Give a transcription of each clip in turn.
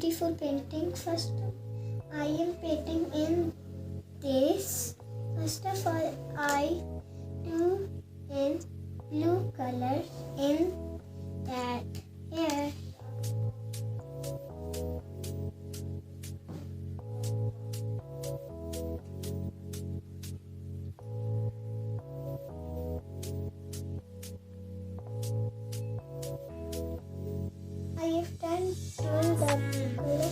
beautiful painting. First, I am painting in this. First of all, I do in blue color in that hair. I have done to the color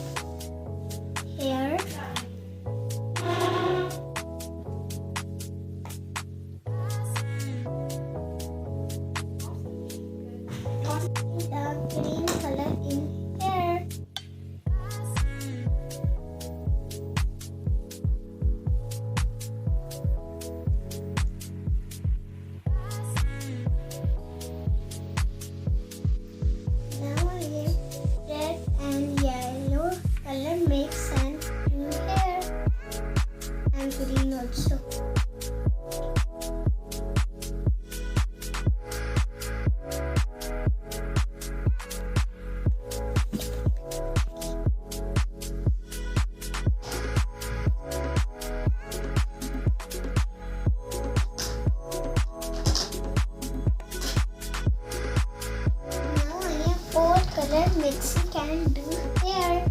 hair. The green color in hair. Now I have red and yellow color mix and blue hair and green also. Now I have four color mixing can do hair.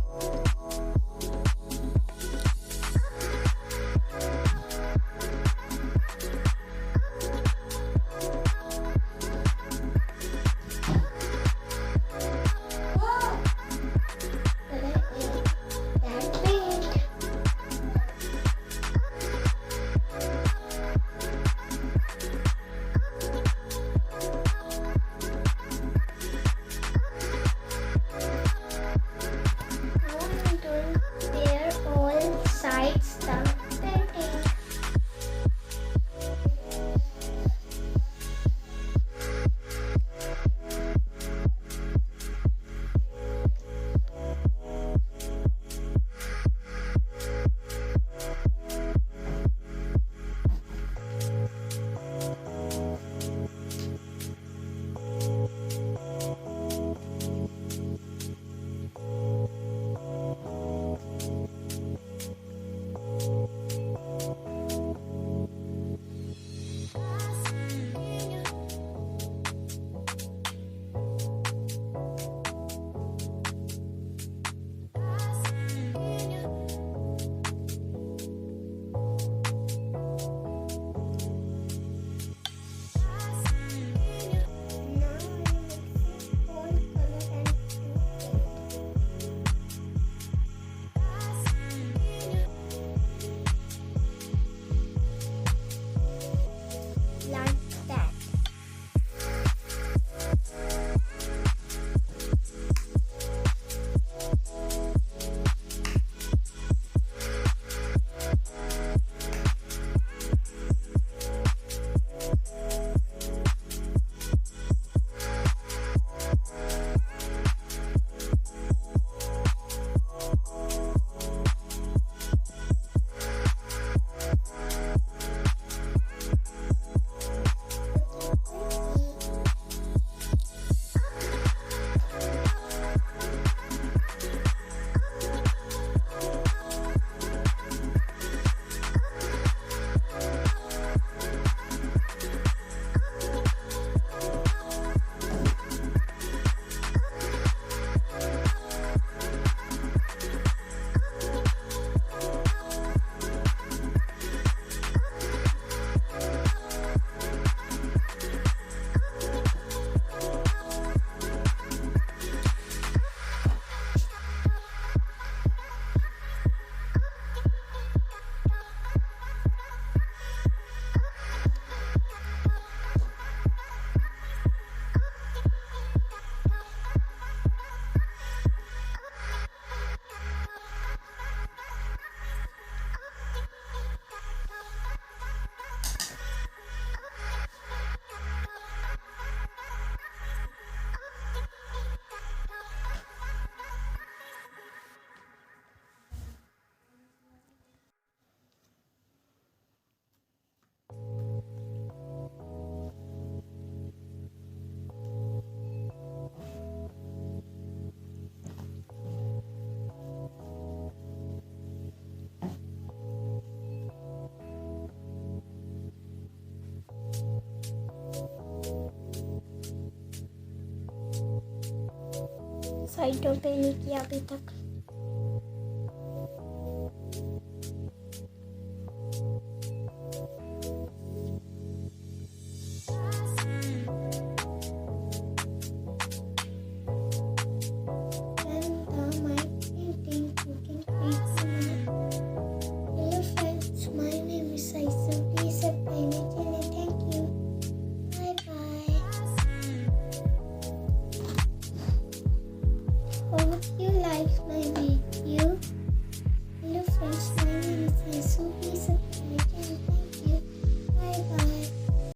Color is that paint. Side पे नहीं किया अभी तक।